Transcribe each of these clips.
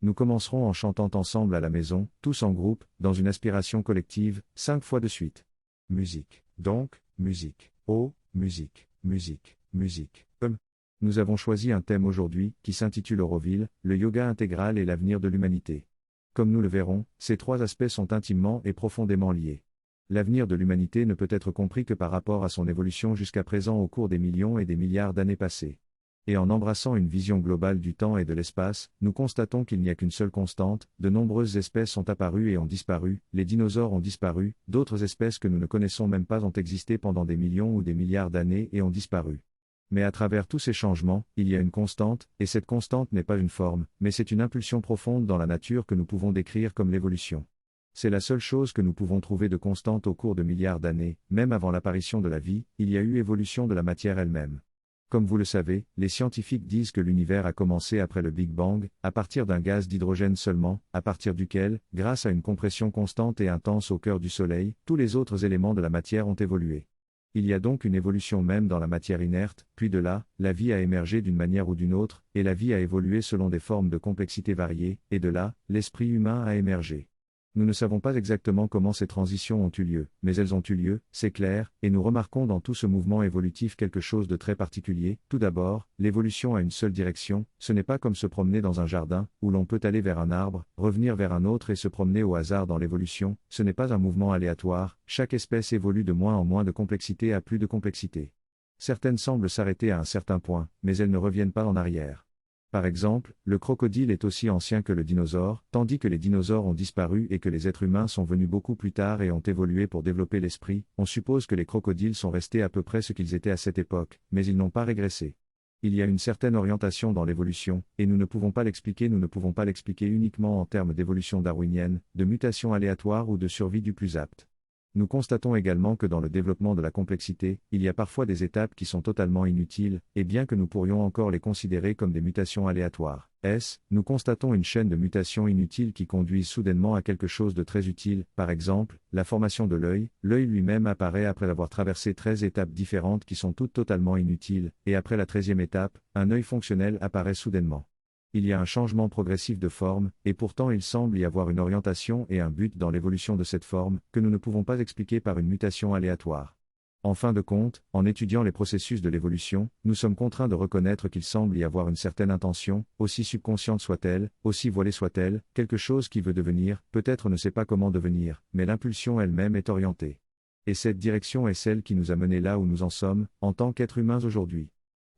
nous commencerons en chantant ensemble à la maison, tous en groupe, dans une aspiration collective, 5 fois de suite. Musique. Donc, musique. Oh, musique, musique, musique. Nous avons choisi un thème aujourd'hui, qui s'intitule Auroville, le yoga intégral et l'avenir de l'humanité. Comme nous le verrons, ces 3 aspects sont intimement et profondément liés. L'avenir de l'humanité ne peut être compris que par rapport à son évolution jusqu'à présent au cours des millions et des milliards d'années passées. Et en embrassant une vision globale du temps et de l'espace, nous constatons qu'il n'y a qu'une seule constante, de nombreuses espèces sont apparues et ont disparu, les dinosaures ont disparu, d'autres espèces que nous ne connaissons même pas ont existé pendant des millions ou des milliards d'années et ont disparu. Mais à travers tous ces changements, il y a une constante, et cette constante n'est pas une forme, mais c'est une impulsion profonde dans la nature que nous pouvons décrire comme l'évolution. C'est la seule chose que nous pouvons trouver de constante au cours de milliards d'années, même avant l'apparition de la vie, il y a eu évolution de la matière elle-même. Comme vous le savez, les scientifiques disent que l'univers a commencé après le Big Bang, à partir d'un gaz d'hydrogène seulement, à partir duquel, grâce à une compression constante et intense au cœur du Soleil, tous les autres éléments de la matière ont évolué. Il y a donc une évolution même dans la matière inerte, puis de là, la vie a émergé d'une manière ou d'une autre, et la vie a évolué selon des formes de complexité variées, et de là, l'esprit humain a émergé. Nous ne savons pas exactement comment ces transitions ont eu lieu, mais elles ont eu lieu, c'est clair, et nous remarquons dans tout ce mouvement évolutif quelque chose de très particulier. Tout d'abord, l'évolution a une seule direction, ce n'est pas comme se promener dans un jardin, où l'on peut aller vers un arbre, revenir vers un autre et se promener au hasard dans l'évolution, ce n'est pas un mouvement aléatoire, chaque espèce évolue de moins en moins de complexité à plus de complexité. Certaines semblent s'arrêter à un certain point, mais elles ne reviennent pas en arrière. Par exemple, le crocodile est aussi ancien que le dinosaure, tandis que les dinosaures ont disparu et que les êtres humains sont venus beaucoup plus tard et ont évolué pour développer l'esprit, on suppose que les crocodiles sont restés à peu près ce qu'ils étaient à cette époque, mais ils n'ont pas régressé. Il y a une certaine orientation dans l'évolution, et nous ne pouvons pas l'expliquer uniquement en termes d'évolution darwinienne, de mutation aléatoire ou de survie du plus apte. Nous constatons également que dans le développement de la complexité, il y a parfois des étapes qui sont totalement inutiles, et bien que nous pourrions encore les considérer comme des mutations aléatoires, nous constatons une chaîne de mutations inutiles qui conduisent soudainement à quelque chose de très utile, par exemple, la formation de l'œil lui-même apparaît après avoir traversé 13 étapes différentes qui sont toutes totalement inutiles, et après la 13e étape, un œil fonctionnel apparaît soudainement. Il y a un changement progressif de forme, et pourtant il semble y avoir une orientation et un but dans l'évolution de cette forme, que nous ne pouvons pas expliquer par une mutation aléatoire. En fin de compte, en étudiant les processus de l'évolution, nous sommes contraints de reconnaître qu'il semble y avoir une certaine intention, aussi subconsciente soit-elle, aussi voilée soit-elle, quelque chose qui veut devenir, peut-être ne sait pas comment devenir, mais l'impulsion elle-même est orientée. Et cette direction est celle qui nous a menés là où nous en sommes, en tant qu'êtres humains aujourd'hui.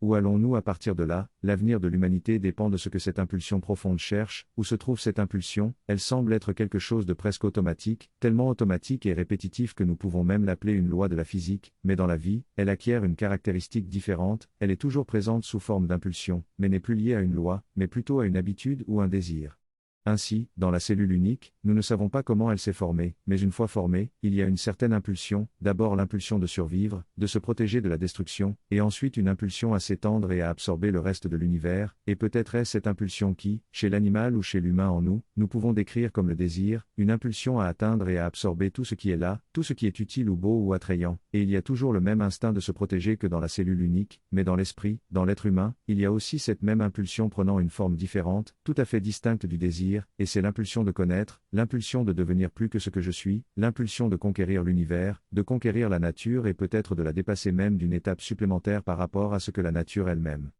Où allons-nous à partir de là? L'avenir de l'humanité dépend de ce que cette impulsion profonde cherche. Où se trouve cette impulsion? Elle semble être quelque chose de presque automatique, tellement automatique et répétitif que nous pouvons même l'appeler une loi de la physique, mais dans la vie, elle acquiert une caractéristique différente, elle est toujours présente sous forme d'impulsion, mais n'est plus liée à une loi, mais plutôt à une habitude ou un désir. Ainsi, dans la cellule unique, nous ne savons pas comment elle s'est formée, mais une fois formée, il y a une certaine impulsion, d'abord l'impulsion de survivre, de se protéger de la destruction, et ensuite une impulsion à s'étendre et à absorber le reste de l'univers, et peut-être est-ce cette impulsion qui, chez l'animal ou chez l'humain en nous, nous pouvons décrire comme le désir, une impulsion à atteindre et à absorber tout ce qui est là, tout ce qui est utile ou beau ou attrayant, et il y a toujours le même instinct de se protéger que dans la cellule unique, mais dans l'esprit, dans l'être humain, il y a aussi cette même impulsion prenant une forme différente, tout à fait distincte du désir, et c'est l'impulsion de connaître, l'impulsion de devenir plus que ce que je suis, l'impulsion de conquérir l'univers, de conquérir la nature et peut-être de la dépasser même d'une étape supplémentaire par rapport à ce que la nature elle-même.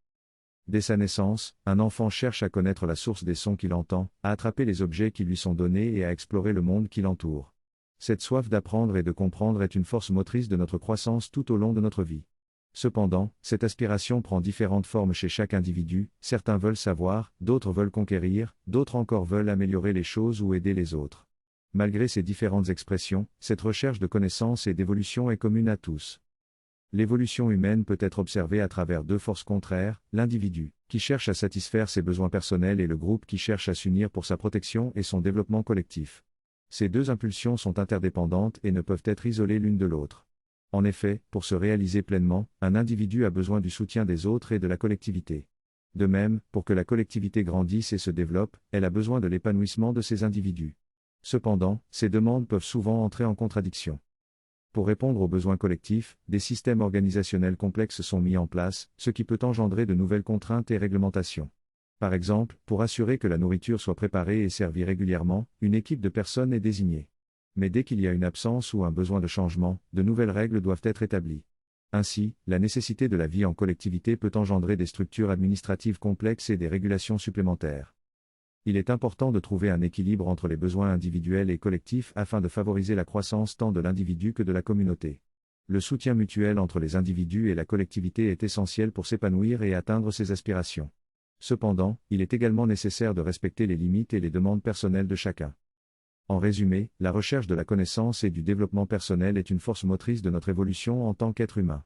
Dès sa naissance, un enfant cherche à connaître la source des sons qu'il entend, à attraper les objets qui lui sont donnés et à explorer le monde qui l'entoure. Cette soif d'apprendre et de comprendre est une force motrice de notre croissance tout au long de notre vie. Cependant, cette aspiration prend différentes formes chez chaque individu, certains veulent savoir, d'autres veulent conquérir, d'autres encore veulent améliorer les choses ou aider les autres. Malgré ces différentes expressions, cette recherche de connaissance et d'évolution est commune à tous. L'évolution humaine peut être observée à travers 2 forces contraires, l'individu, qui cherche à satisfaire ses besoins personnels et le groupe qui cherche à s'unir pour sa protection et son développement collectif. Ces 2 impulsions sont interdépendantes et ne peuvent être isolées l'une de l'autre. En effet, pour se réaliser pleinement, un individu a besoin du soutien des autres et de la collectivité. De même, pour que la collectivité grandisse et se développe, elle a besoin de l'épanouissement de ces individus. Cependant, ces demandes peuvent souvent entrer en contradiction. Pour répondre aux besoins collectifs, des systèmes organisationnels complexes sont mis en place, ce qui peut engendrer de nouvelles contraintes et réglementations. Par exemple, pour assurer que la nourriture soit préparée et servie régulièrement, une équipe de personnes est désignée. Mais dès qu'il y a une absence ou un besoin de changement, de nouvelles règles doivent être établies. Ainsi, la nécessité de la vie en collectivité peut engendrer des structures administratives complexes et des régulations supplémentaires. Il est important de trouver un équilibre entre les besoins individuels et collectifs afin de favoriser la croissance tant de l'individu que de la communauté. Le soutien mutuel entre les individus et la collectivité est essentiel pour s'épanouir et atteindre ses aspirations. Cependant, il est également nécessaire de respecter les limites et les demandes personnelles de chacun. En résumé, la recherche de la connaissance et du développement personnel est une force motrice de notre évolution en tant qu'être humain.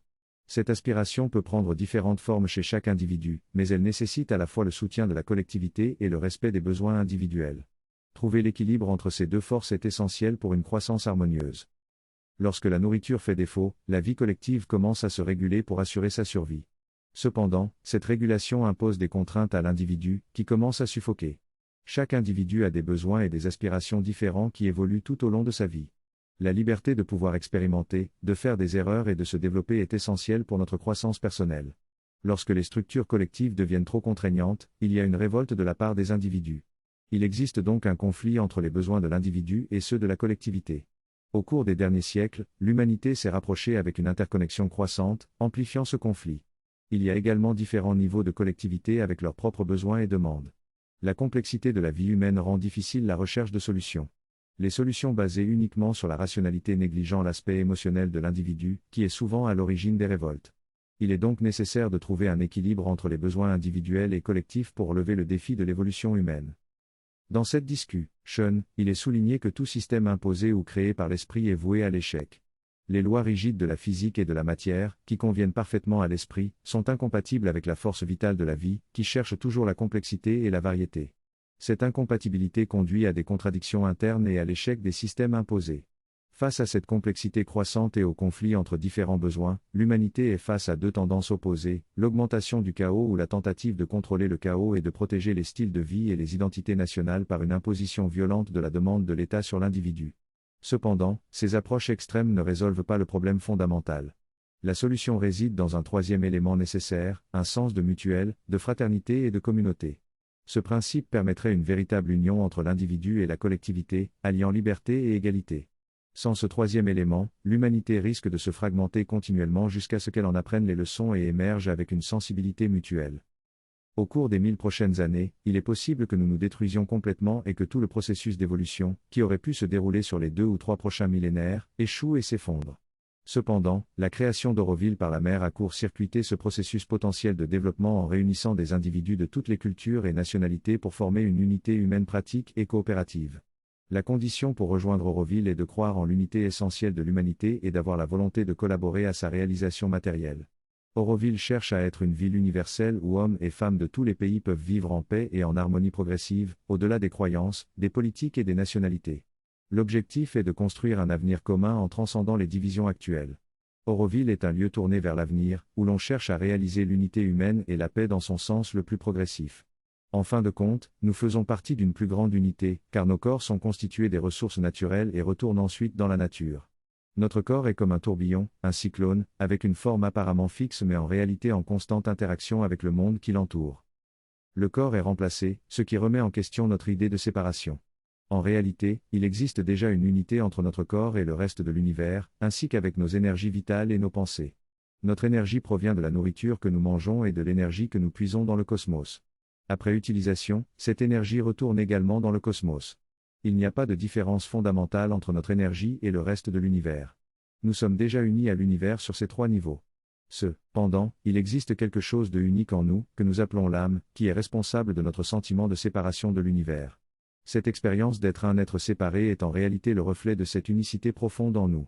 Cette aspiration peut prendre différentes formes chez chaque individu, mais elle nécessite à la fois le soutien de la collectivité et le respect des besoins individuels. Trouver l'équilibre entre ces deux forces est essentiel pour une croissance harmonieuse. Lorsque la nourriture fait défaut, la vie collective commence à se réguler pour assurer sa survie. Cependant, cette régulation impose des contraintes à l'individu, qui commence à suffoquer. Chaque individu a des besoins et des aspirations différents qui évoluent tout au long de sa vie. La liberté de pouvoir expérimenter, de faire des erreurs et de se développer est essentielle pour notre croissance personnelle. Lorsque les structures collectives deviennent trop contraignantes, il y a une révolte de la part des individus. Il existe donc un conflit entre les besoins de l'individu et ceux de la collectivité. Au cours des derniers siècles, l'humanité s'est rapprochée avec une interconnexion croissante, amplifiant ce conflit. Il y a également différents niveaux de collectivité avec leurs propres besoins et demandes. La complexité de la vie humaine rend difficile la recherche de solutions. Les solutions basées uniquement sur la rationalité négligeant l'aspect émotionnel de l'individu, qui est souvent à l'origine des révoltes. Il est donc nécessaire de trouver un équilibre entre les besoins individuels et collectifs pour relever le défi de l'évolution humaine. Dans cette discussion, il est souligné que tout système imposé ou créé par l'esprit est voué à l'échec. Les lois rigides de la physique et de la matière, qui conviennent parfaitement à l'esprit, sont incompatibles avec la force vitale de la vie, qui cherche toujours la complexité et la variété. Cette incompatibilité conduit à des contradictions internes et à l'échec des systèmes imposés. Face à cette complexité croissante et au conflit entre différents besoins, l'humanité est face à deux tendances opposées, l'augmentation du chaos ou la tentative de contrôler le chaos et de protéger les styles de vie et les identités nationales par une imposition violente de la demande de l'État sur l'individu. Cependant, ces approches extrêmes ne résolvent pas le problème fondamental. La solution réside dans un troisième élément nécessaire, un sens de mutuelle, de fraternité et de communauté. Ce principe permettrait une véritable union entre l'individu et la collectivité, alliant liberté et égalité. Sans ce troisième élément, l'humanité risque de se fragmenter continuellement jusqu'à ce qu'elle en apprenne les leçons et émerge avec une sensibilité mutuelle. Au cours des 1000 prochaines années, il est possible que nous nous détruisions complètement et que tout le processus d'évolution, qui aurait pu se dérouler sur les 2 ou 3 prochains millénaires, échoue et s'effondre. Cependant, la création d'Auroville par la mer a court-circuité ce processus potentiel de développement en réunissant des individus de toutes les cultures et nationalités pour former une unité humaine pratique et coopérative. La condition pour rejoindre Auroville est de croire en l'unité essentielle de l'humanité et d'avoir la volonté de collaborer à sa réalisation matérielle. Auroville cherche à être une ville universelle où hommes et femmes de tous les pays peuvent vivre en paix et en harmonie progressive, au-delà des croyances, des politiques et des nationalités. L'objectif est de construire un avenir commun en transcendant les divisions actuelles. Auroville est un lieu tourné vers l'avenir, où l'on cherche à réaliser l'unité humaine et la paix dans son sens le plus progressif. En fin de compte, nous faisons partie d'une plus grande unité, car nos corps sont constitués des ressources naturelles et retournent ensuite dans la nature. Notre corps est comme un tourbillon, un cyclone, avec une forme apparemment fixe mais en réalité en constante interaction avec le monde qui l'entoure. Le corps est remplacé, ce qui remet en question notre idée de séparation. En réalité, il existe déjà une unité entre notre corps et le reste de l'univers, ainsi qu'avec nos énergies vitales et nos pensées. Notre énergie provient de la nourriture que nous mangeons et de l'énergie que nous puisons dans le cosmos. Après utilisation, cette énergie retourne également dans le cosmos. Il n'y a pas de différence fondamentale entre notre énergie et le reste de l'univers. Nous sommes déjà unis à l'univers sur ces 3 niveaux. Cependant, il existe quelque chose de unique en nous, que nous appelons l'âme, qui est responsable de notre sentiment de séparation de l'univers. Cette expérience d'être un être séparé est en réalité le reflet de cette unicité profonde en nous.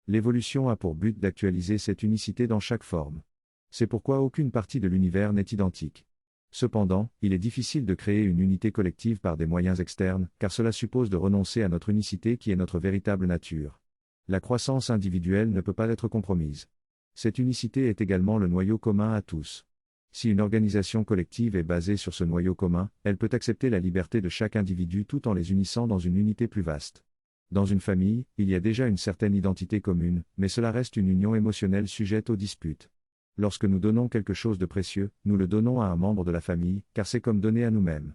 L'évolution a pour but d'actualiser cette unicité dans chaque forme. C'est pourquoi aucune partie de l'univers n'est identique. Cependant, il est difficile de créer une unité collective par des moyens externes, car cela suppose de renoncer à notre unicité qui est notre véritable nature. La croissance individuelle ne peut pas être compromise. Cette unicité est également le noyau commun à tous. Si une organisation collective est basée sur ce noyau commun, elle peut accepter la liberté de chaque individu tout en les unissant dans une unité plus vaste. Dans une famille, il y a déjà une certaine identité commune, mais cela reste une union émotionnelle sujette aux disputes. Lorsque nous donnons quelque chose de précieux, nous le donnons à un membre de la famille, car c'est comme donner à nous-mêmes.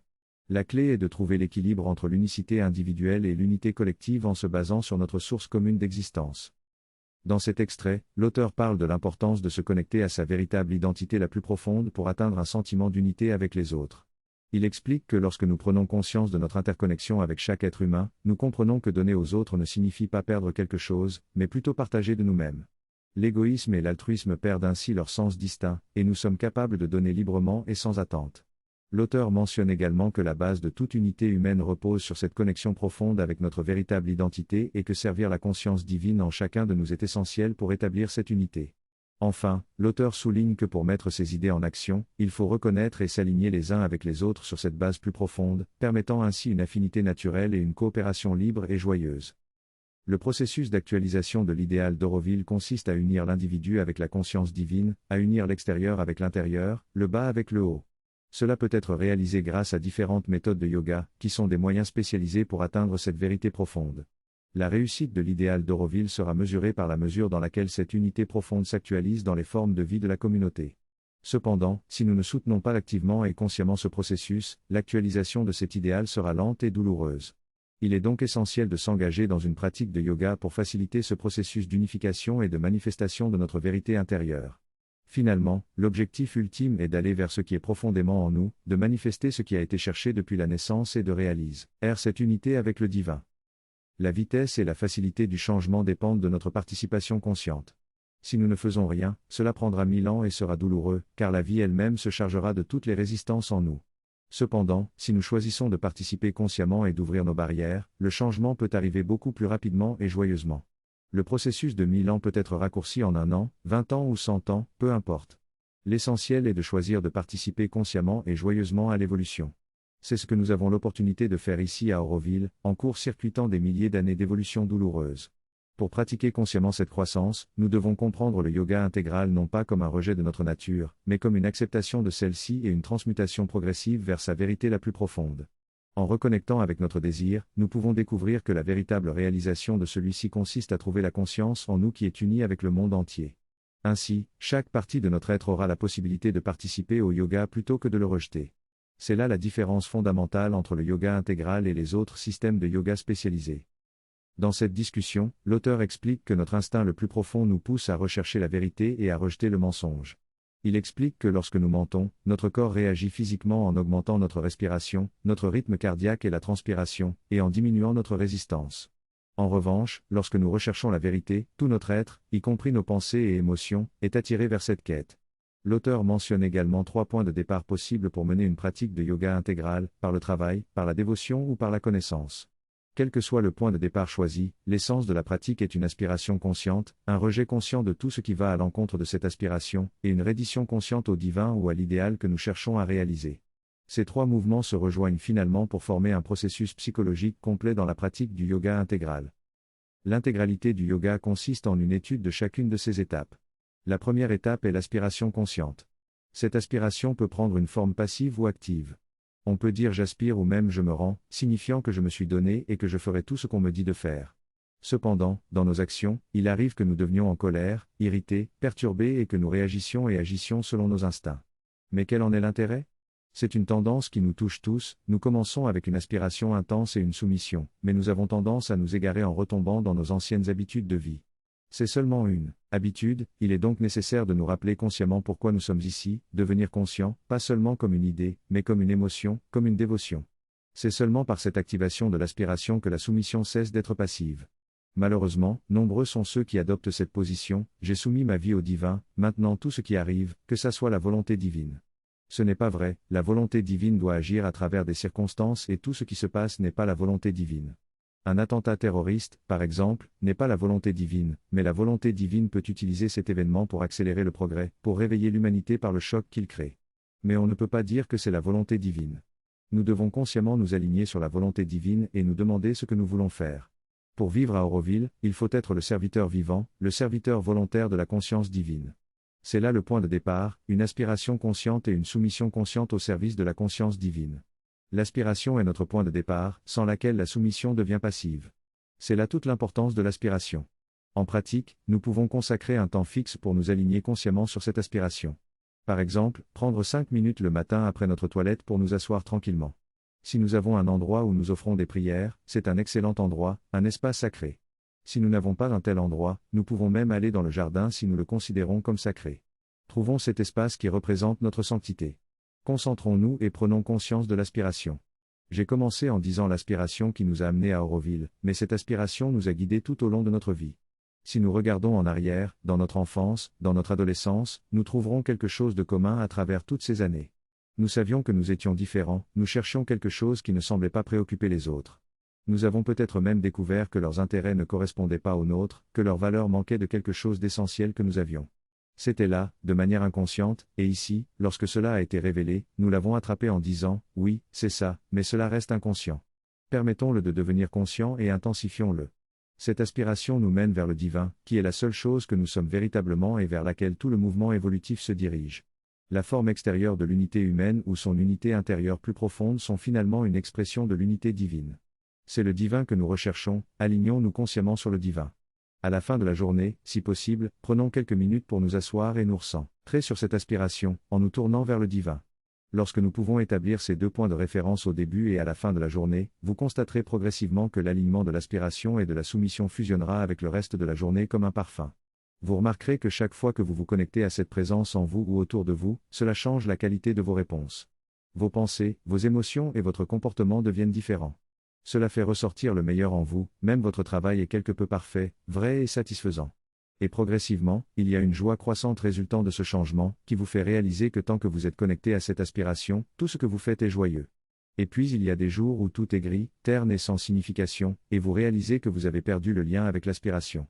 La clé est de trouver l'équilibre entre l'unicité individuelle et l'unité collective en se basant sur notre source commune d'existence. Dans cet extrait, l'auteur parle de l'importance de se connecter à sa véritable identité la plus profonde pour atteindre un sentiment d'unité avec les autres. Il explique que lorsque nous prenons conscience de notre interconnexion avec chaque être humain, nous comprenons que donner aux autres ne signifie pas perdre quelque chose, mais plutôt partager de nous-mêmes. L'égoïsme et l'altruisme perdent ainsi leur sens distinct, et nous sommes capables de donner librement et sans attente. L'auteur mentionne également que la base de toute unité humaine repose sur cette connexion profonde avec notre véritable identité et que servir la conscience divine en chacun de nous est essentiel pour établir cette unité. Enfin, l'auteur souligne que pour mettre ces idées en action, il faut reconnaître et s'aligner les uns avec les autres sur cette base plus profonde, permettant ainsi une affinité naturelle et une coopération libre et joyeuse. Le processus d'actualisation de l'idéal d'Auroville consiste à unir l'individu avec la conscience divine, à unir l'extérieur avec l'intérieur, le bas avec le haut. Cela peut être réalisé grâce à différentes méthodes de yoga, qui sont des moyens spécialisés pour atteindre cette vérité profonde. La réussite de l'idéal d'Auroville sera mesurée par la mesure dans laquelle cette unité profonde s'actualise dans les formes de vie de la communauté. Cependant, si nous ne soutenons pas activement et consciemment ce processus, l'actualisation de cet idéal sera lente et douloureuse. Il est donc essentiel de s'engager dans une pratique de yoga pour faciliter ce processus d'unification et de manifestation de notre vérité intérieure. Finalement, l'objectif ultime est d'aller vers ce qui est profondément en nous, de manifester ce qui a été cherché depuis la naissance et de réaliser cette unité avec le divin. La vitesse et la facilité du changement dépendent de notre participation consciente. Si nous ne faisons rien, cela prendra 1000 ans et sera douloureux, car la vie elle-même se chargera de toutes les résistances en nous. Cependant, si nous choisissons de participer consciemment et d'ouvrir nos barrières, le changement peut arriver beaucoup plus rapidement et joyeusement. Le processus de 1000 ans peut être raccourci en 1 an, 20 ans ou 100 ans, peu importe. L'essentiel est de choisir de participer consciemment et joyeusement à l'évolution. C'est ce que nous avons l'opportunité de faire ici à Auroville, en court-circuitant des milliers d'années d'évolution douloureuse. Pour pratiquer consciemment cette croissance, nous devons comprendre le yoga intégral non pas comme un rejet de notre nature, mais comme une acceptation de celle-ci et une transmutation progressive vers sa vérité la plus profonde. En reconnectant avec notre désir, nous pouvons découvrir que la véritable réalisation de celui-ci consiste à trouver la conscience en nous qui est unie avec le monde entier. Ainsi, chaque partie de notre être aura la possibilité de participer au yoga plutôt que de le rejeter. C'est là la différence fondamentale entre le yoga intégral et les autres systèmes de yoga spécialisés. Dans cette discussion, l'auteur explique que notre instinct le plus profond nous pousse à rechercher la vérité et à rejeter le mensonge. Il explique que lorsque nous mentons, notre corps réagit physiquement en augmentant notre respiration, notre rythme cardiaque et la transpiration, et en diminuant notre résistance. En revanche, lorsque nous recherchons la vérité, tout notre être, y compris nos pensées et émotions, est attiré vers cette quête. L'auteur mentionne également 3 points de départ possibles pour mener une pratique de yoga intégrale, par le travail, par la dévotion ou par la connaissance. Quel que soit le point de départ choisi, l'essence de la pratique est une aspiration consciente, un rejet conscient de tout ce qui va à l'encontre de cette aspiration, et une reddition consciente au divin ou à l'idéal que nous cherchons à réaliser. Ces 3 mouvements se rejoignent finalement pour former un processus psychologique complet dans la pratique du yoga intégral. L'intégralité du yoga consiste en une étude de chacune de ces étapes. La première étape est l'aspiration consciente. Cette aspiration peut prendre une forme passive ou active. On peut dire j'aspire ou même je me rends, signifiant que je me suis donné et que je ferai tout ce qu'on me dit de faire. Cependant, dans nos actions, il arrive que nous devenions en colère, irrités, perturbés et que nous réagissions et agissions selon nos instincts. Mais quel en est l'intérêt ? C'est une tendance qui nous touche tous, nous commençons avec une aspiration intense et une soumission, mais nous avons tendance à nous égarer en retombant dans nos anciennes habitudes de vie. C'est seulement une habitude, il est donc nécessaire de nous rappeler consciemment pourquoi nous sommes ici, devenir conscient, pas seulement comme une idée, mais comme une émotion, comme une dévotion. C'est seulement par cette activation de l'aspiration que la soumission cesse d'être passive. Malheureusement, nombreux sont ceux qui adoptent cette position, j'ai soumis ma vie au divin, maintenant tout ce qui arrive, que ça soit la volonté divine. Ce n'est pas vrai, la volonté divine doit agir à travers des circonstances et tout ce qui se passe n'est pas la volonté divine. Un attentat terroriste, par exemple, n'est pas la volonté divine, mais la volonté divine peut utiliser cet événement pour accélérer le progrès, pour réveiller l'humanité par le choc qu'il crée. Mais on ne peut pas dire que c'est la volonté divine. Nous devons consciemment nous aligner sur la volonté divine et nous demander ce que nous voulons faire. Pour vivre à Auroville, il faut être le serviteur vivant, le serviteur volontaire de la conscience divine. C'est là le point de départ, une aspiration consciente et une soumission consciente au service de la conscience divine. L'aspiration est notre point de départ, sans laquelle la soumission devient passive. C'est là toute l'importance de l'aspiration. En pratique, nous pouvons consacrer un temps fixe pour nous aligner consciemment sur cette aspiration. Par exemple, prendre 5 minutes le matin après notre toilette pour nous asseoir tranquillement. Si nous avons un endroit où nous offrons des prières, c'est un excellent endroit, un espace sacré. Si nous n'avons pas un tel endroit, nous pouvons même aller dans le jardin si nous le considérons comme sacré. Trouvons cet espace qui représente notre sanctité. Concentrons-nous et prenons conscience de l'aspiration. J'ai commencé en disant l'aspiration qui nous a amenés à Auroville, mais cette aspiration nous a guidés tout au long de notre vie. Si nous regardons en arrière, dans notre enfance, dans notre adolescence, nous trouverons quelque chose de commun à travers toutes ces années. Nous savions que nous étions différents, nous cherchions quelque chose qui ne semblait pas préoccuper les autres. Nous avons peut-être même découvert que leurs intérêts ne correspondaient pas aux nôtres, que leurs valeurs manquaient de quelque chose d'essentiel que nous avions. C'était là, de manière inconsciente, et ici, lorsque cela a été révélé, nous l'avons attrapé en disant, oui, c'est ça, mais cela reste inconscient. Permettons-le de devenir conscient et intensifions-le. Cette aspiration nous mène vers le divin, qui est la seule chose que nous sommes véritablement et vers laquelle tout le mouvement évolutif se dirige. La forme extérieure de l'unité humaine ou son unité intérieure plus profonde sont finalement une expression de l'unité divine. C'est le divin que nous recherchons, alignons-nous consciemment sur le divin. À la fin de la journée, si possible, prenons quelques minutes pour nous asseoir et nous recentrer sur cette aspiration, en nous tournant vers le divin. Lorsque nous pouvons établir ces 2 points de référence au début et à la fin de la journée, vous constaterez progressivement que l'alignement de l'aspiration et de la soumission fusionnera avec le reste de la journée comme un parfum. Vous remarquerez que chaque fois que vous vous connectez à cette présence en vous ou autour de vous, cela change la qualité de vos réponses. Vos pensées, vos émotions et votre comportement deviennent différents. Cela fait ressortir le meilleur en vous, même votre travail est quelque peu parfait, vrai et satisfaisant. Et progressivement, il y a une joie croissante résultant de ce changement, qui vous fait réaliser que tant que vous êtes connecté à cette aspiration, tout ce que vous faites est joyeux. Et puis il y a des jours où tout est gris, terne et sans signification, et vous réalisez que vous avez perdu le lien avec l'aspiration.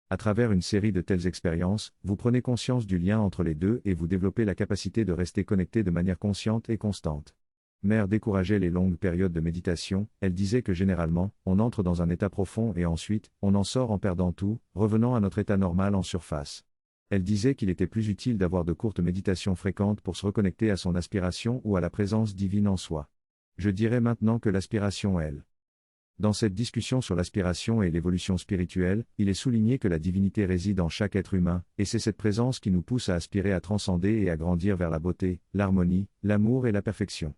À travers une série de telles expériences, vous prenez conscience du lien entre les deux et vous développez la capacité de rester connecté de manière consciente et constante. Mère décourageait les longues périodes de méditation, elle disait que généralement, on entre dans un état profond et ensuite, on en sort en perdant tout, revenant à notre état normal en surface. Elle disait qu'il était plus utile d'avoir de courtes méditations fréquentes pour se reconnecter à son aspiration ou à la présence divine en soi. Je dirais maintenant que l'aspiration elle. Dans cette discussion sur l'aspiration et l'évolution spirituelle, il est souligné que la divinité réside en chaque être humain, et c'est cette présence qui nous pousse à aspirer à transcender et à grandir vers la beauté, l'harmonie, l'amour et la perfection.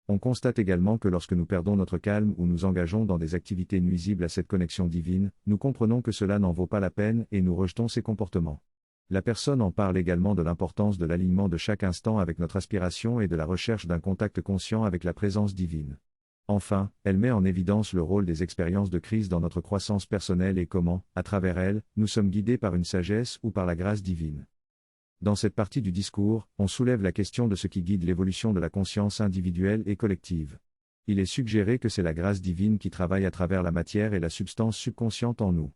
On constate également que lorsque nous perdons notre calme ou nous engageons dans des activités nuisibles à cette connexion divine, nous comprenons que cela n'en vaut pas la peine et nous rejetons ces comportements. La personne en parle également de l'importance de l'alignement de chaque instant avec notre aspiration et de la recherche d'un contact conscient avec la présence divine. Enfin, elle met en évidence le rôle des expériences de crise dans notre croissance personnelle et comment, à travers elles, nous sommes guidés par une sagesse ou par la grâce divine. Dans cette partie du discours, on soulève la question de ce qui guide l'évolution de la conscience individuelle et collective. Il est suggéré que c'est la grâce divine qui travaille à travers la matière et la substance subconsciente en nous.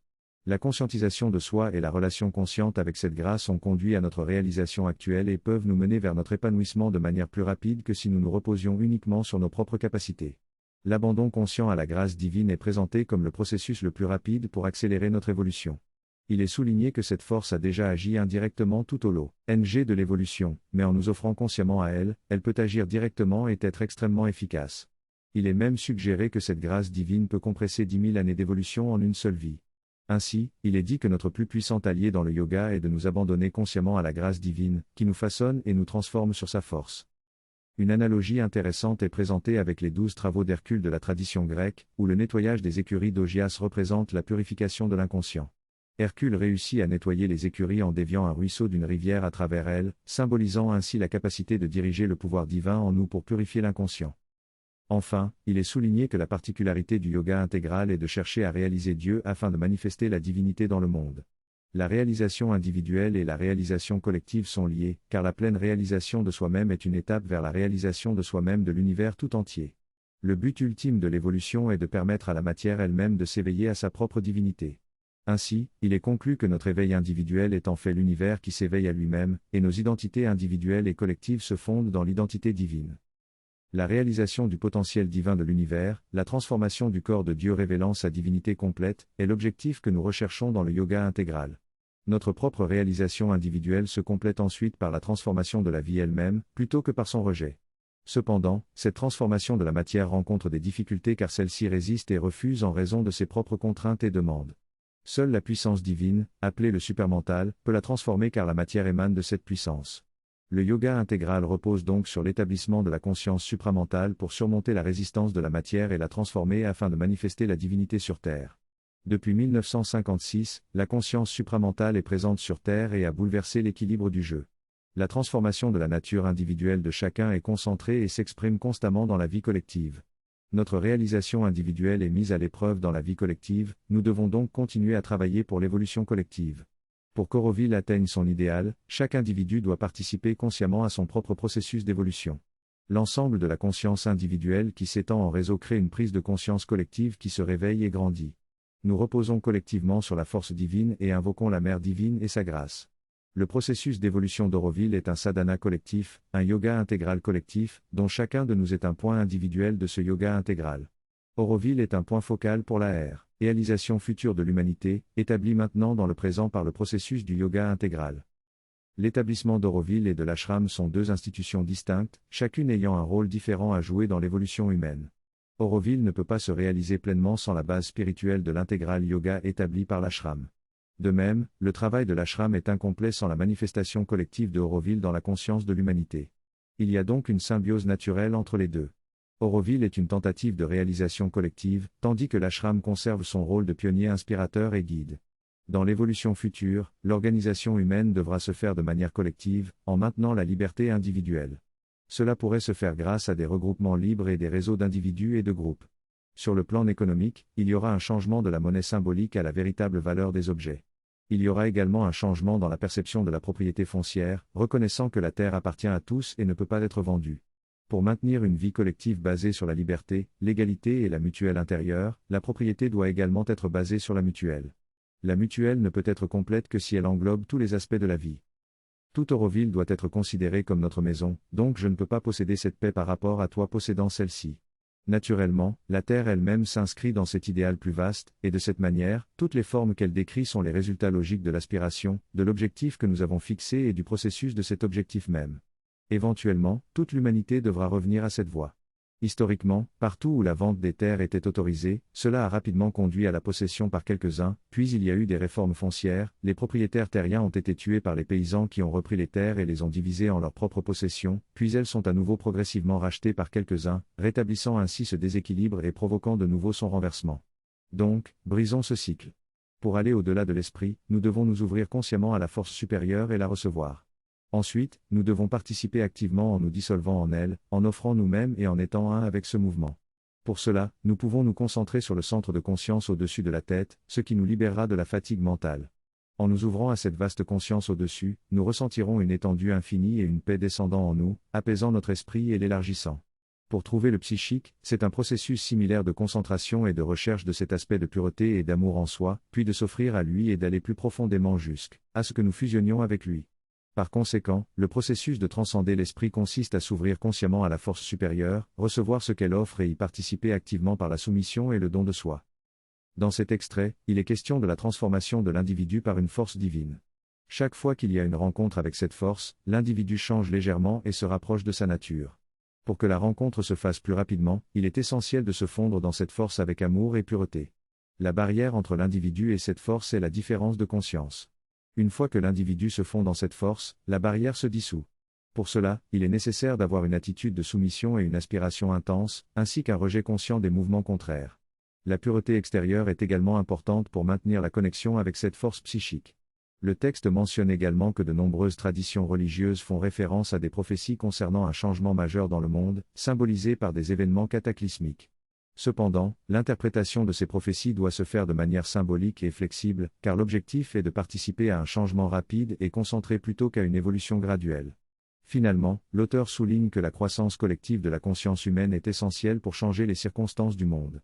La conscientisation de soi et la relation consciente avec cette grâce ont conduit à notre réalisation actuelle et peuvent nous mener vers notre épanouissement de manière plus rapide que si nous nous reposions uniquement sur nos propres capacités. L'abandon conscient à la grâce divine est présenté comme le processus le plus rapide pour accélérer notre évolution. Il est souligné que cette force a déjà agi indirectement tout au long de l'évolution, mais en nous offrant consciemment à elle, elle peut agir directement et être extrêmement efficace. Il est même suggéré que cette grâce divine peut compresser 10 000 années d'évolution en une seule vie. Ainsi, il est dit que notre plus puissant allié dans le yoga est de nous abandonner consciemment à la grâce divine, qui nous façonne et nous transforme sur sa force. Une analogie intéressante est présentée avec les 12 travaux d'Hercule de la tradition grecque, où le nettoyage des écuries d'Augias représente la purification de l'inconscient. Hercule réussit à nettoyer les écuries en déviant un ruisseau d'une rivière à travers elles, symbolisant ainsi la capacité de diriger le pouvoir divin en nous pour purifier l'inconscient. Enfin, il est souligné que la particularité du yoga intégral est de chercher à réaliser Dieu afin de manifester la divinité dans le monde. La réalisation individuelle et la réalisation collective sont liées, car la pleine réalisation de soi-même est une étape vers la réalisation de soi-même de l'univers tout entier. Le but ultime de l'évolution est de permettre à la matière elle-même de s'éveiller à sa propre divinité. Ainsi, il est conclu que notre éveil individuel est en fait l'univers qui s'éveille à lui-même, et nos identités individuelles et collectives se fondent dans l'identité divine. La réalisation du potentiel divin de l'univers, la transformation du corps de Dieu révélant sa divinité complète, est l'objectif que nous recherchons dans le yoga intégral. Notre propre réalisation individuelle se complète ensuite par la transformation de la vie elle-même, plutôt que par son rejet. Cependant, cette transformation de la matière rencontre des difficultés car celle-ci résiste et refuse en raison de ses propres contraintes et demandes. Seule la puissance divine, appelée le supermental, peut la transformer car la matière émane de cette puissance. Le yoga intégral repose donc sur l'établissement de la conscience supramentale pour surmonter la résistance de la matière et la transformer afin de manifester la divinité sur Terre. Depuis 1956, la conscience supramentale est présente sur Terre et a bouleversé l'équilibre du jeu. La transformation de la nature individuelle de chacun est concentrée et s'exprime constamment dans la vie collective. Notre réalisation individuelle est mise à l'épreuve dans la vie collective, nous devons donc continuer à travailler pour l'évolution collective. Pour qu'Auroville atteigne son idéal, chaque individu doit participer consciemment à son propre processus d'évolution. L'ensemble de la conscience individuelle qui s'étend en réseau crée une prise de conscience collective qui se réveille et grandit. Nous reposons collectivement sur la force divine et invoquons la Mère divine et sa grâce. Le processus d'évolution d'Auroville est un sadhana collectif, un yoga intégral collectif, dont chacun de nous est un point individuel de ce yoga intégral. Auroville est un point focal pour la réalisation future de l'humanité, établie maintenant dans le présent par le processus du yoga intégral. L'établissement d'Auroville et de l'ashram sont deux institutions distinctes, chacune ayant un rôle différent à jouer dans l'évolution humaine. Auroville ne peut pas se réaliser pleinement sans la base spirituelle de l'intégral yoga établi par l'ashram. De même, le travail de l'ashram est incomplet sans la manifestation collective de Auroville dans la conscience de l'humanité. Il y a donc une symbiose naturelle entre les deux. Auroville est une tentative de réalisation collective, tandis que l'ashram conserve son rôle de pionnier inspirateur et guide. Dans l'évolution future, l'organisation humaine devra se faire de manière collective, en maintenant la liberté individuelle. Cela pourrait se faire grâce à des regroupements libres et des réseaux d'individus et de groupes. Sur le plan économique, il y aura un changement de la monnaie symbolique à la véritable valeur des objets. Il y aura également un changement dans la perception de la propriété foncière, reconnaissant que la terre appartient à tous et ne peut pas être vendue. Pour maintenir une vie collective basée sur la liberté, l'égalité et la mutuelle intérieure, la propriété doit également être basée sur la mutuelle. La mutuelle ne peut être complète que si elle englobe tous les aspects de la vie. Toute Auroville doit être considérée comme notre maison, donc je ne peux pas posséder cette paix par rapport à toi possédant celle-ci. Naturellement, la Terre elle-même s'inscrit dans cet idéal plus vaste, et de cette manière, toutes les formes qu'elle décrit sont les résultats logiques de l'aspiration, de l'objectif que nous avons fixé et du processus de cet objectif même. Éventuellement, toute l'humanité devra revenir à cette voie. Historiquement, partout où la vente des terres était autorisée, cela a rapidement conduit à la possession par quelques-uns, puis il y a eu des réformes foncières, les propriétaires terriens ont été tués par les paysans qui ont repris les terres et les ont divisées en leur propre possession, puis elles sont à nouveau progressivement rachetées par quelques-uns, rétablissant ainsi ce déséquilibre et provoquant de nouveau son renversement. Donc, brisons ce cycle. Pour aller au-delà de l'esprit, nous devons nous ouvrir consciemment à la force supérieure et la recevoir. Ensuite, nous devons participer activement en nous dissolvant en elle, en offrant nous-mêmes et en étant un avec ce mouvement. Pour cela, nous pouvons nous concentrer sur le centre de conscience au-dessus de la tête, ce qui nous libérera de la fatigue mentale. En nous ouvrant à cette vaste conscience au-dessus, nous ressentirons une étendue infinie et une paix descendant en nous, apaisant notre esprit et l'élargissant. Pour trouver le psychique, c'est un processus similaire de concentration et de recherche de cet aspect de pureté et d'amour en soi, puis de s'offrir à lui et d'aller plus profondément jusqu'à ce que nous fusionnions avec lui. Par conséquent, le processus de transcender l'esprit consiste à s'ouvrir consciemment à la force supérieure, recevoir ce qu'elle offre et y participer activement par la soumission et le don de soi. Dans cet extrait, il est question de la transformation de l'individu par une force divine. Chaque fois qu'il y a une rencontre avec cette force, l'individu change légèrement et se rapproche de sa nature. Pour que la rencontre se fasse plus rapidement, il est essentiel de se fondre dans cette force avec amour et pureté. La barrière entre l'individu et cette force est la différence de conscience. Une fois que l'individu se fond dans cette force, la barrière se dissout. Pour cela, il est nécessaire d'avoir une attitude de soumission et une aspiration intense, ainsi qu'un rejet conscient des mouvements contraires. La pureté extérieure est également importante pour maintenir la connexion avec cette force psychique. Le texte mentionne également que de nombreuses traditions religieuses font référence à des prophéties concernant un changement majeur dans le monde, symbolisé par des événements cataclysmiques. Cependant, l'interprétation de ces prophéties doit se faire de manière symbolique et flexible, car l'objectif est de participer à un changement rapide et concentré plutôt qu'à une évolution graduelle. Finalement, l'auteur souligne que la croissance collective de la conscience humaine est essentielle pour changer les circonstances du monde.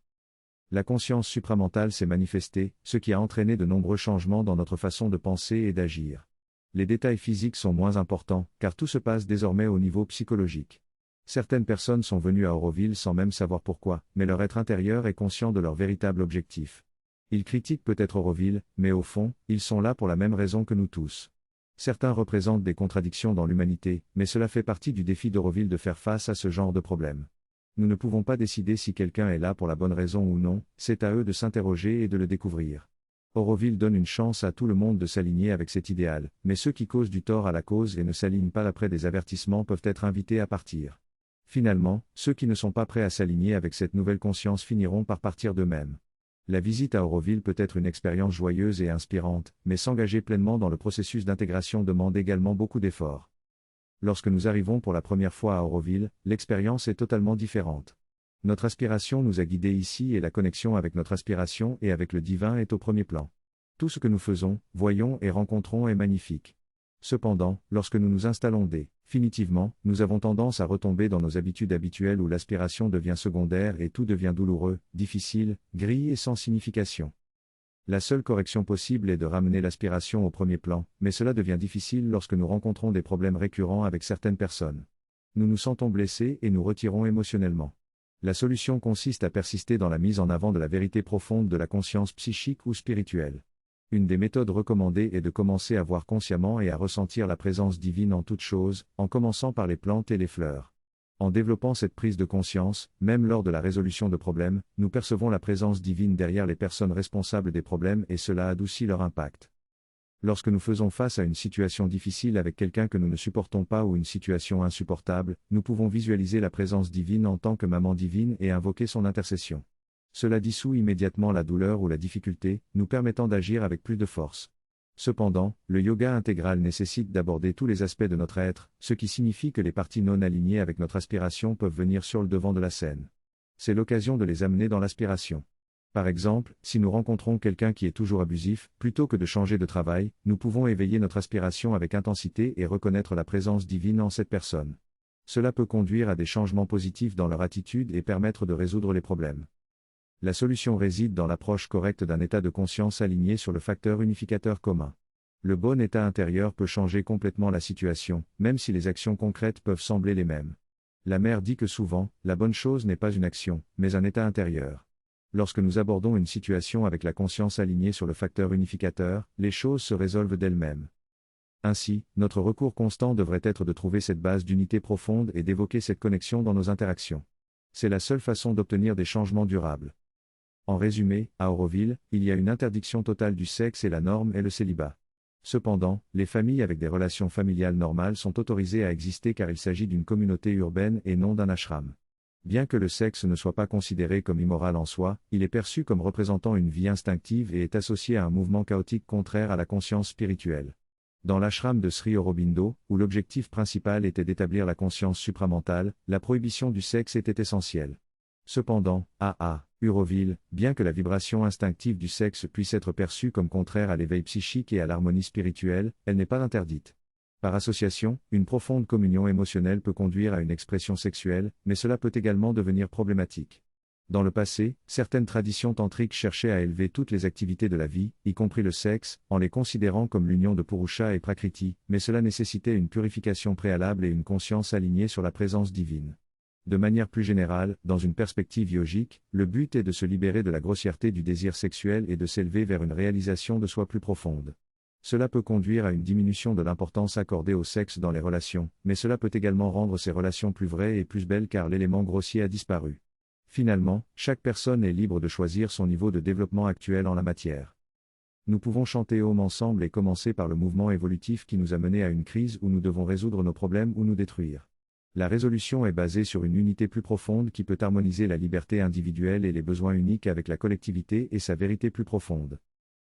La conscience supramentale s'est manifestée, ce qui a entraîné de nombreux changements dans notre façon de penser et d'agir. Les détails physiques sont moins importants, car tout se passe désormais au niveau psychologique. Certaines personnes sont venues à Auroville sans même savoir pourquoi, mais leur être intérieur est conscient de leur véritable objectif. Ils critiquent peut-être Auroville, mais au fond, ils sont là pour la même raison que nous tous. Certains représentent des contradictions dans l'humanité, mais cela fait partie du défi d'Auroville de faire face à ce genre de problème. Nous ne pouvons pas décider si quelqu'un est là pour la bonne raison ou non, c'est à eux de s'interroger et de le découvrir. Auroville donne une chance à tout le monde de s'aligner avec cet idéal, mais ceux qui causent du tort à la cause et ne s'alignent pas après des avertissements peuvent être invités à partir. Finalement, ceux qui ne sont pas prêts à s'aligner avec cette nouvelle conscience finiront par partir d'eux-mêmes. La visite à Auroville peut être une expérience joyeuse et inspirante, mais s'engager pleinement dans le processus d'intégration demande également beaucoup d'efforts. Lorsque nous arrivons pour la première fois à Auroville, l'expérience est totalement différente. Notre aspiration nous a guidés ici et la connexion avec notre aspiration et avec le divin est au premier plan. Tout ce que nous faisons, voyons et rencontrons est magnifique. Cependant, lorsque nous nous installons définitivement, nous avons tendance à retomber dans nos habitudes habituelles où l'aspiration devient secondaire et tout devient douloureux, difficile, gris et sans signification. La seule correction possible est de ramener l'aspiration au premier plan, mais cela devient difficile lorsque nous rencontrons des problèmes récurrents avec certaines personnes. Nous nous sentons blessés et nous retirons émotionnellement. La solution consiste à persister dans la mise en avant de la vérité profonde de la conscience psychique ou spirituelle. Une des méthodes recommandées est de commencer à voir consciemment et à ressentir la présence divine en toutes choses, en commençant par les plantes et les fleurs. En développant cette prise de conscience, même lors de la résolution de problèmes, nous percevons la présence divine derrière les personnes responsables des problèmes et cela adoucit leur impact. Lorsque nous faisons face à une situation difficile avec quelqu'un que nous ne supportons pas ou une situation insupportable, nous pouvons visualiser la présence divine en tant que maman divine et invoquer son intercession. Cela dissout immédiatement la douleur ou la difficulté, nous permettant d'agir avec plus de force. Cependant, le yoga intégral nécessite d'aborder tous les aspects de notre être, ce qui signifie que les parties non alignées avec notre aspiration peuvent venir sur le devant de la scène. C'est l'occasion de les amener dans l'aspiration. Par exemple, si nous rencontrons quelqu'un qui est toujours abusif, plutôt que de changer de travail, nous pouvons éveiller notre aspiration avec intensité et reconnaître la présence divine en cette personne. Cela peut conduire à des changements positifs dans leur attitude et permettre de résoudre les problèmes. La solution réside dans l'approche correcte d'un état de conscience aligné sur le facteur unificateur commun. Le bon état intérieur peut changer complètement la situation, même si les actions concrètes peuvent sembler les mêmes. La mère dit que souvent, la bonne chose n'est pas une action, mais un état intérieur. Lorsque nous abordons une situation avec la conscience alignée sur le facteur unificateur, les choses se résolvent d'elles-mêmes. Ainsi, notre recours constant devrait être de trouver cette base d'unité profonde et d'évoquer cette connexion dans nos interactions. C'est la seule façon d'obtenir des changements durables. En résumé, à Auroville, il y a une interdiction totale du sexe et la norme est le célibat. Cependant, les familles avec des relations familiales normales sont autorisées à exister car il s'agit d'une communauté urbaine et non d'un ashram. Bien que le sexe ne soit pas considéré comme immoral en soi, il est perçu comme représentant une vie instinctive et est associé à un mouvement chaotique contraire à la conscience spirituelle. Dans l'ashram de Sri Aurobindo, où l'objectif principal était d'établir la conscience supramentale, la prohibition du sexe était essentielle. Cependant, à Auroville, bien que la vibration instinctive du sexe puisse être perçue comme contraire à l'éveil psychique et à l'harmonie spirituelle, elle n'est pas interdite. Par association, une profonde communion émotionnelle peut conduire à une expression sexuelle, mais cela peut également devenir problématique. Dans le passé, certaines traditions tantriques cherchaient à élever toutes les activités de la vie, y compris le sexe, en les considérant comme l'union de Purusha et Prakriti, mais cela nécessitait une purification préalable et une conscience alignée sur la présence divine. De manière plus générale, dans une perspective yogique, le but est de se libérer de la grossièreté du désir sexuel et de s'élever vers une réalisation de soi plus profonde. Cela peut conduire à une diminution de l'importance accordée au sexe dans les relations, mais cela peut également rendre ces relations plus vraies et plus belles car l'élément grossier a disparu. Finalement, chaque personne est libre de choisir son niveau de développement actuel en la matière. Nous pouvons chanter Om ensemble et commencer par le mouvement évolutif qui nous a mené à une crise où nous devons résoudre nos problèmes ou nous détruire. La résolution est basée sur une unité plus profonde qui peut harmoniser la liberté individuelle et les besoins uniques avec la collectivité et sa vérité plus profonde.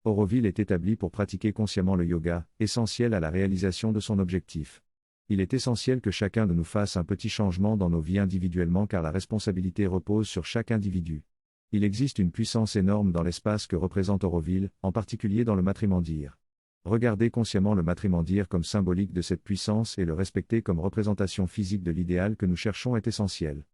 Auroville est établi pour pratiquer consciemment le yoga, essentiel à la réalisation de son objectif. Il est essentiel que chacun de nous fasse un petit changement dans nos vies individuellement car la responsabilité repose sur chaque individu. Il existe une puissance énorme dans l'espace que représente Auroville, en particulier dans le matrimondir. Regarder consciemment le matrimondir comme symbolique de cette puissance et le respecter comme représentation physique de l'idéal que nous cherchons est essentiel.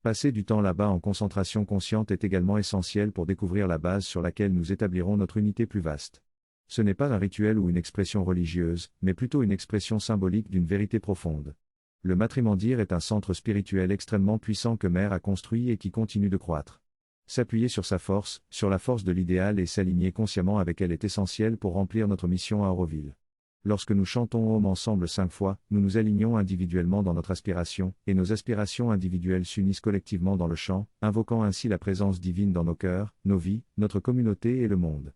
Passer du temps là-bas en concentration consciente est également essentiel pour découvrir la base sur laquelle nous établirons notre unité plus vaste. Ce n'est pas un rituel ou une expression religieuse, mais plutôt une expression symbolique d'une vérité profonde. Le matrimondir est un centre spirituel extrêmement puissant que Mère a construit et qui continue de croître. S'appuyer sur sa force, sur la force de l'idéal et s'aligner consciemment avec elle est essentiel pour remplir notre mission à Auroville. Lorsque nous chantons Om ensemble 5 fois, nous nous alignons individuellement dans notre aspiration, et nos aspirations individuelles s'unissent collectivement dans le chant, invoquant ainsi la présence divine dans nos cœurs, nos vies, notre communauté et le monde.